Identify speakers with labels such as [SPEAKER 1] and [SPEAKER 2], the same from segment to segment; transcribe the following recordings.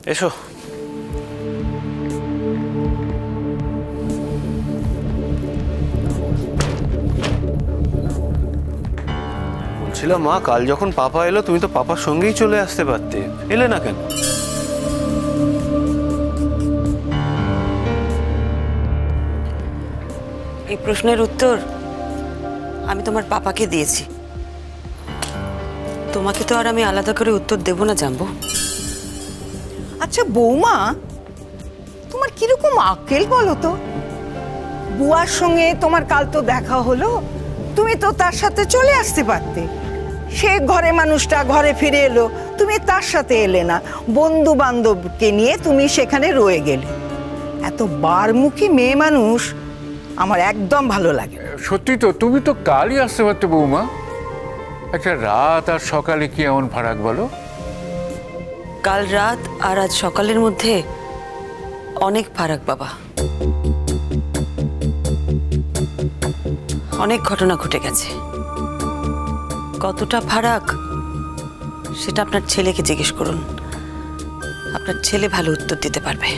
[SPEAKER 1] এসো। বলছিলাম মা, কাল যখন পাপা এলো তুমি তো পাপার সঙ্গেই চলে আসতে পারতে, এলে না কেন?
[SPEAKER 2] এই প্রশ্নের উত্তর আমি তোমার পাপাকে দিয়েছি, তোমাকে তো আর আমি আলাদা করে উত্তর দেব না জানবো।
[SPEAKER 3] আচ্ছা বৌমা, তোমার কিরকম আক্কেল বলো তো? বুয়ার সঙ্গে তোমার কাল তো দেখা হলো, তুমি তো তার সাথে চলে আসতে পারতে। সে ঘরে মানুষটা ঘরে ফিরে এলো, তুমি তার সাথে এলে না, বন্ধু বান্ধবকে নিয়ে তুমি সেখানে রয়ে গেলে। এত বারমুখী মেয়ে মানুষ আমার একদম ভালো লাগে।
[SPEAKER 4] সত্যি তো, তুমি তো কালই আসতে পারতে বৌমা। একটা রাত আর সকালে কি এমন ফারাক বলো?
[SPEAKER 2] কাল রাত আর আজ সকালের মধ্যে অনেক ফারাক বাবা, অনেক ঘটনা ঘটে গেছে। কতটা ফারাক সেটা আপনার ছেলেকে জিজ্ঞেস করুন, আপনার ছেলে ভালো উত্তর দিতে পারবে।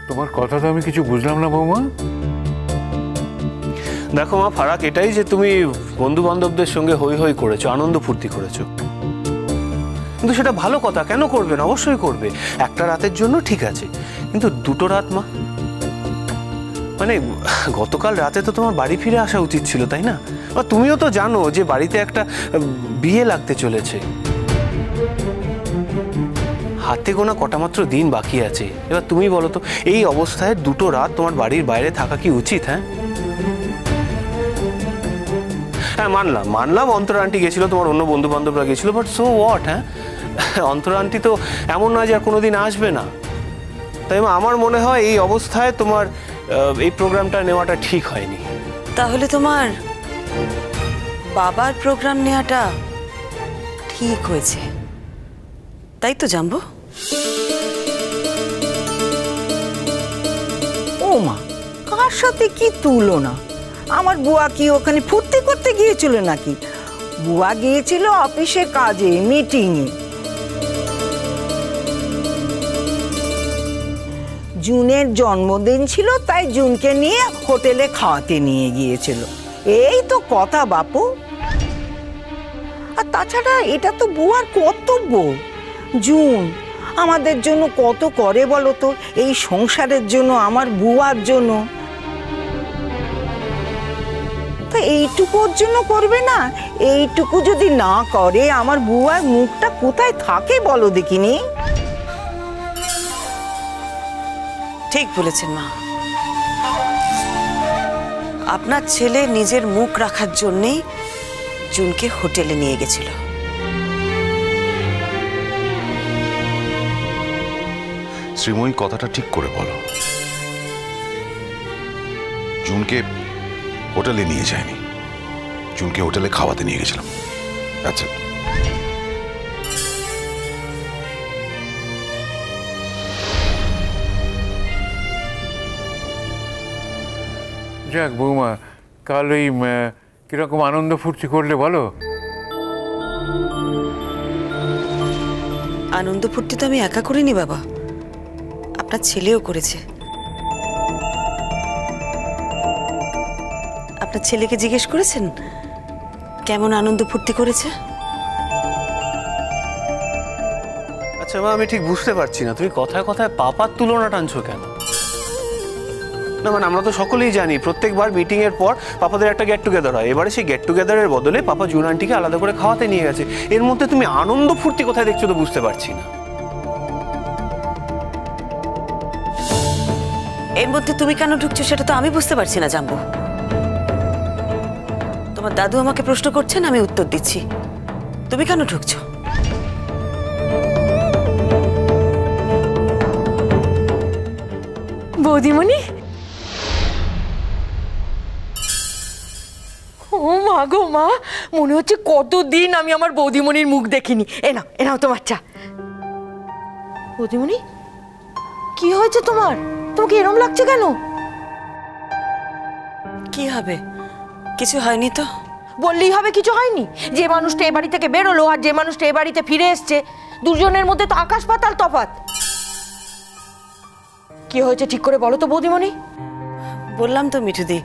[SPEAKER 4] তোমার কথা তো আমি কিছু বুঝলাম না বৌমা।
[SPEAKER 1] দেখো মা, ফারাক এটাই যে তুমি বন্ধু বান্ধবদের সঙ্গে হই হই করেছো, আনন্দ ফুর্তি করেছো, কিন্তু সেটা ভালো কথা, কেন করবে না? অবশ্যই করবে। একটা রাতের জন্য ঠিক আছে, কিন্তু দুটো রাত মা, মানে গতকাল রাতে তো তোমার বাড়ি ফিরে আসা উচিত ছিল, তাই না? আর তুমিও তো জানো যে বাড়িতে একটা বিয়ে লাগতে চলেছে, হাতে গোনা কটা মাত্র দিন বাকি আছে। এবার তুমি বলো তো, এই অবস্থায় দুটো রাত তোমার বাড়ির বাইরে থাকা কি উচিত? হ্যাঁ মানলাম অন্তরা আন্টি গেছিল, তোমার অন্য বন্ধু বান্ধবরা গেছিল, but so what? Antara aunty তো এমন নয় যে আর কোনোদিন আসবে না। তাই আমার মনে হয় এই অবস্থায় তোমার এই প্রোগ্রামটা নেওয়াটা ঠিক হয়নি।
[SPEAKER 2] তাহলে তোমার বাবার প্রোগ্রাম নেওয়াটা ঠিক হয়েছে, তাই তো জানবো?
[SPEAKER 3] ও মা, কার সাথে কি তুলনা? আমার বুয়া কি ওখানে ফুর্তি করতে গিয়েছিল নাকি? বুয়া গিয়েছিল অফিসে কাজে, মিটিংয়ে। জুনের জন্মদিন ছিল, তাই জুনকে নিয়ে হোটেলে খাওয়াতে নিয়ে গিয়েছিল, এই তো কথা বাপু। আর তাছাড়া এটা তো বুয়ার কর্তব্য। জুন আমাদের জন্য কত করে বলো তো, এই সংসারের জন্য, আমার বুয়ার জন্য। তো এইটুকুর জন্য করবে না? এইটুকু যদি না করে, আমার বুয়ার মুখটা কোথায় থাকে বলো দেখিনি?
[SPEAKER 2] ঠিক বলেছেন মা, আপনার ছেলে নিজের মুখ রাখার জন্যেই জুনকে হোটেলে নিয়ে গেছিল।
[SPEAKER 5] শ্রীময়ী, কথাটা ঠিক করে বলো। জুনকে হোটেলে নিয়ে যায়নি, জুনকে হোটেলে খাওয়াতে নিয়ে গেছিলাম। আচ্ছা,
[SPEAKER 4] যাক বৌমা, কাল ওই কিরকম আনন্দ ফুর্তি করলে বলো?
[SPEAKER 2] আনন্দ ফুর্তি তো আমি একা করিনি বাবা, আপনার ছেলেও করেছে। আপনার ছেলেকে জিজ্ঞেস করেছেন কেমন আনন্দ ফুর্তি করেছে?
[SPEAKER 1] আচ্ছা মা, আমি ঠিক বুঝতে পারছি না, তুমি কথায় কথায় পাপার তুলনা টানছো কেন? না মানে আমরা তো সকলেই জানি প্রত্যেকবার মিটিং এর পর পাপাদের একটা গেট টুগেদার হয়, এবারে সেই গেট টুগেদারের বদলে পাপা জুন আন্টিকে আলাদা করে খাওয়াতে নিয়ে গেছে। এর মধ্যে তুমি আনন্দ ফুর্তি কোথায় দেখছো তো বুঝতে পারছি না।
[SPEAKER 2] এর মধ্যে তুমি কেন ঢুকছো সেটা তো আমি বুঝতে পারছি না জানবো। তোমার দাদু আমাকে প্রশ্ন করছেন, আমি উত্তর দিচ্ছি, তুমি কেন ঢুকছো?
[SPEAKER 6] বৌদিমণি, ও মা গো মা, মনে হচ্ছে কতদিন আমি আমার বৌদিমণির মুখ দেখিনি। এনাও তোমার চা। বৌদিমণি, কি হয়েছে তোমার? তোমাকে এরম লাগছে কেন?
[SPEAKER 2] কি হবে? কিছু হয়নি তো।
[SPEAKER 6] বললেই হবে কিছু হয়নি? যে মানুষটা এ বাড়ি থেকে বেরোলো আর যে মানুষটা এ বাড়িতে ফিরে এসছে, দুজনের মধ্যে তো আকাশ পাতাল তফাৎ। কি হয়েছে ঠিক করে বলো তো বৌদিমণি।
[SPEAKER 2] বললাম তো মিঠুদি,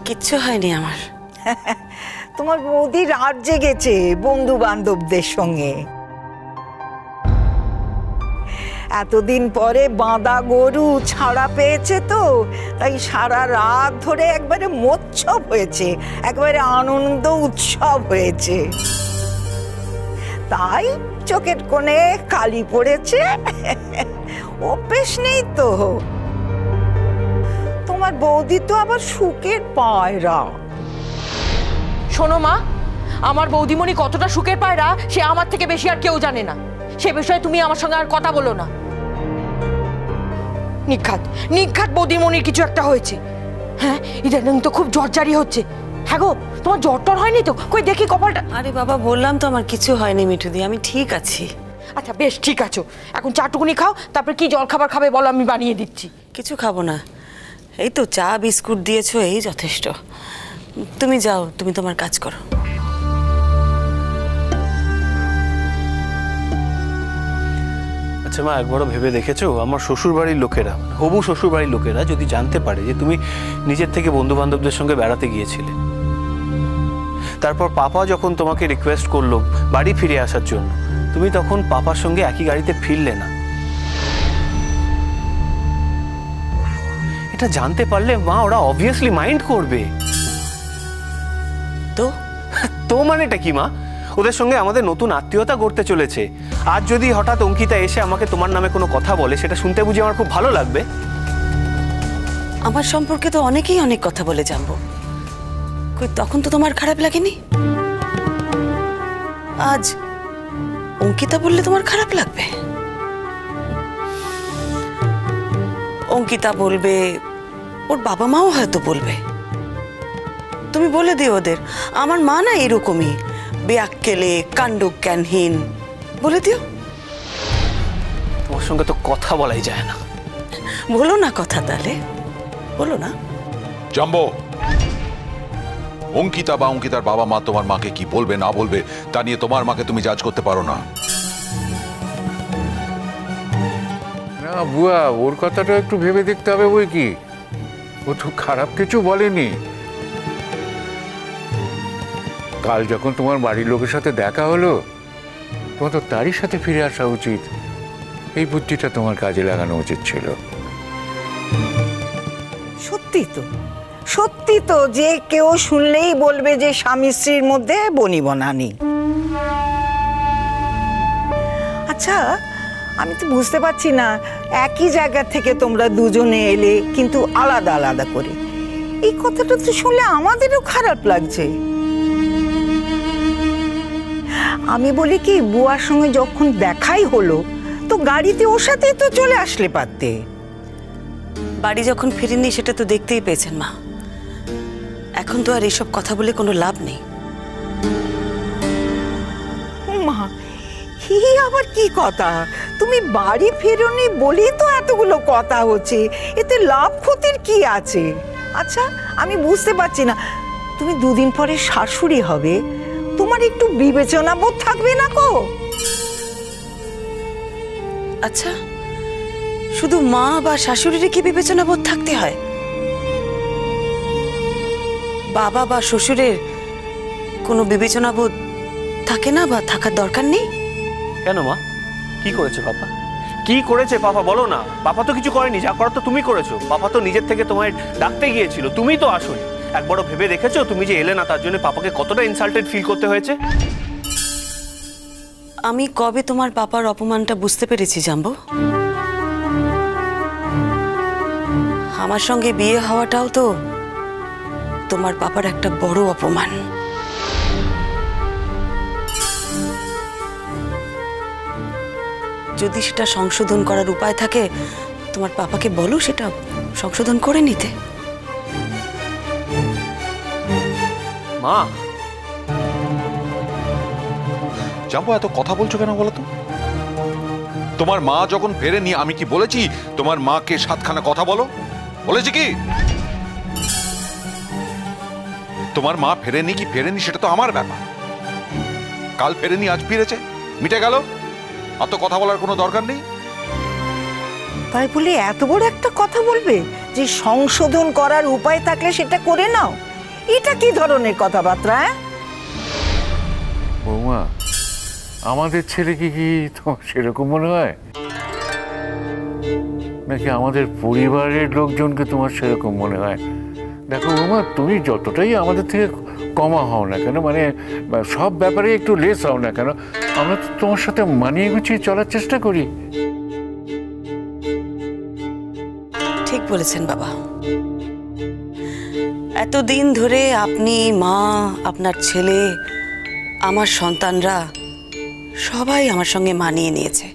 [SPEAKER 2] কিচ্ছু হয়নি আমার।
[SPEAKER 3] তোমার বৌদি রাত জেগেছে বন্ধু বান্ধবদের সঙ্গে। এতদিন পরে বাঁধা গরু ছাড়া পেয়েছে তো, তাই সারা রাত ধরে একবারে মোচ্ছব হয়েছে, একবারে আনন্দ উৎসব হয়েছে। তাই চোখের কোণে কালি পড়েছে। অভ্যেস নেই তো। তোমার বৌদি তো আবার সুখের পায়রা।
[SPEAKER 6] শোনো মা, আমার বৌদিমণি কতটা সুখের পায়রা সে আমার থেকে বেশি আর কেউ জানে না। সে বিষয়ে তুমি আমার সঙ্গে আর কথা বলো না। নিঘাত নিঘাত বৌদিমণির কিছু একটা হয়েছে। হ্যাঁ, ইদানিং তো খুব জ্বর জারি হচ্ছে। হ্যাঁ গো, তোমার জ্বর টর হয়নি তো? কই দেখি কপালটা।
[SPEAKER 2] আরে বাবা, বললাম তো আমার কিছু হয়নি মিঠুদি, আমি ঠিক আছি।
[SPEAKER 6] আচ্ছা বেশ, ঠিক আছো। এখন চাটুকুনি খাও, তারপর কি জল খাবার খাবে বলো, আমি বানিয়ে দিচ্ছি।
[SPEAKER 2] কিছু খাবো না, এই তো চা বিস্কুট দিয়েছো, এই যথেষ্ট। তুমি যাও, তুমি তোমার কাজ করো।
[SPEAKER 1] আচ্ছা মা, একবারও ভেবে দেখেছো আমার শ্বশুরবাড়ির লোকেরা, হবু শ্বশুরবাড়ির লোকেরা যদি জানতে পারে যে তুমি নিজের থেকে বন্ধু বান্ধবদের সঙ্গে বেড়াতে গিয়েছিলে, তারপর পাপা যখন তোমাকে রিকোয়েস্ট করলো বাড়ি ফিরে আসার জন্য, তুমি তখন পাপার সঙ্গে একই গাড়িতে ফিরলে না, এটা জানতে পারলে মা ওরা অবভিয়াসলি মাইন্ড করবে।
[SPEAKER 2] তো
[SPEAKER 1] তো মানেটা কি মা? ওদের সঙ্গে আমাদের নতুন আত্মীয়তা গড়তে চলেছে। আজ যদি হঠাৎ অঙ্কিতা এসে আমাকে তোমার নামে কোনো কথা বলে, সেটা শুনতে বুঝি আমার খুব ভালো লাগবে?
[SPEAKER 2] আমার সম্পর্কে তো অনেকেই অনেক কথা বলে জানবো, কই তখন তো তোমার খারাপ লাগেনি? আজ অঙ্কিতা বললে তোমার খারাপ লাগবে? অঙ্কিতা বলবে, ওর বাবা মাও হয়তো বলবে। তুমি বলে দিও ওদের আমার মা না এরকমই, বেয়াক্কেলে, কাণ্ডজ্ঞানহীন, বলে দিও।
[SPEAKER 1] তোমার সঙ্গে তো কথা বলাই যায় না।
[SPEAKER 2] বলো না কথা, তাহলে বলো না।
[SPEAKER 5] জাম্বো, অঙ্কিতা বা অঙ্কিতার বাবা মা তোমার মাকে কি বলবে না বলবে তা নিয়ে তোমার মাকে তুমি জাজ করতে পারো না।
[SPEAKER 4] না বুয়া, ওর কথাটা একটু ভেবে দেখতে হবে বই কি। ও তো খারাপ কিছু বলেনি। কাল যখন তোমার বাড়ির লোকের সাথে দেখা হলো, তোমার তো তারই সাথে ফিরে আসা উচিত। এই বুদ্ধিটা তোমার কাজে লাগানো উচিত ছিল।
[SPEAKER 3] সত্যি তো, সত্যি তো, যে কেউ শুনলেই বলবে যে স্বামী স্ত্রীর মধ্যে বনিবনা নেই। আচ্ছা, আমি তো বুঝতে পারছি না, একই জায়গা থেকে তোমরা দুজনে এলে কিন্তু আলাদা আলাদা করে, এই কথাটা তো শুনলে আমাদেরও খারাপ লাগছে। আমি বলি কি, বুয়ার সঙ্গে যখন দেখাই হলো তো গাড়িতে ওর সাথেই তো চলে আসলে পারতে।
[SPEAKER 2] বাড়ি যখন ফিরিনি সেটা তো দেখতেই পেয়েছেন মা। এখন তো আর এইসব কথা বলে কোনো লাভ নেই।
[SPEAKER 3] মা, হি আবার কি কথা? তুমি বাড়ি ফেরোনি বলেই তো এতগুলো কথা হচ্ছে, এতে লাভ ক্ষতির কি আছে? আচ্ছা, আমি বুঝতে পারছি না, তুমি দুদিন পরে শাশুড়ি হবে, তোমার একটু বিবেচনা বোধ থাকবে না গো?
[SPEAKER 2] আচ্ছা, শুধু মা বা শাশুড়ির কি বিবেচনা বোধ থাকতে হয়? বাবা বা শ্বশুরের কোনো বিবেচনা বোধ থাকে না বা থাকার দরকার নেই?
[SPEAKER 1] কেন মা, কি করেছে পাপা? কি করেছে পাপা বলো না? পাপা তো কিছু করেনি, যা করার তো তুমি করেছো। পাপা তো নিজের থেকে তোমায় ডাকতে গিয়েছিল, তুমি তো আসোনি। একবারও ভেবে দেখেছো তুমি যে এলে না তার জন্য পাপাকে কতটা ইনসাল্টেড ফিল করতে হয়েছে?
[SPEAKER 2] আমি কবে তোমার পাপার অপমানটা বুঝতে পেরেছি জানবো? আমার সঙ্গে বিয়ে হওয়াটাও তো তোমার পাপার একটা বড় অপমান। যদি সেটা সংশোধন করার উপায় থাকে, তোমার পাপাকে বলো সেটা সংশোধন করে নিতে।
[SPEAKER 1] মা,
[SPEAKER 5] জাম্বো, এত কথা বলছো কেন বলো তো? তোমার মা যখন ফেরেনি আমি কি বলেছি তোমার মাকে সাতখানা কথা বলো? বলেছি কি? তোমার মা ফেরেনি কি ফেরেনি সেটা তো আমার ব্যাপার। কাল ফেরেনি, আজ ফিরেছে, মিটে গেল, অত কথা বলার কোনো দরকার নেই।
[SPEAKER 3] তাই বলে এত বড় একটা কথা বলবে যে সংশোধন করার উপায় থাকলে সেটা করে নাও? এটা কি ধরনের কথাবার্তা?
[SPEAKER 4] বৌমা, আমাদের ছেলেকে কি তোমার সেরকম মনে হয়, নাকি আমাদের পরিবারের লোকজনকে তোমার সেরকম মনে হয়? দেখো বৌমা, তুমি যতটাই আমাদের থেকে কমা হও না কেন, মানে সব ব্যাপারে একটু লেস হও না কেন, আমরা তো তোমার সাথে মানিয়ে গুছিয়ে চলার চেষ্টা করি।
[SPEAKER 2] ঠিক বলেছেন বাবা। এতদিন ধরে আপনি, মা, আপনার ছেলে, আমার সন্তানরা সবাই আমার সঙ্গে মানিয়ে নিয়েছে।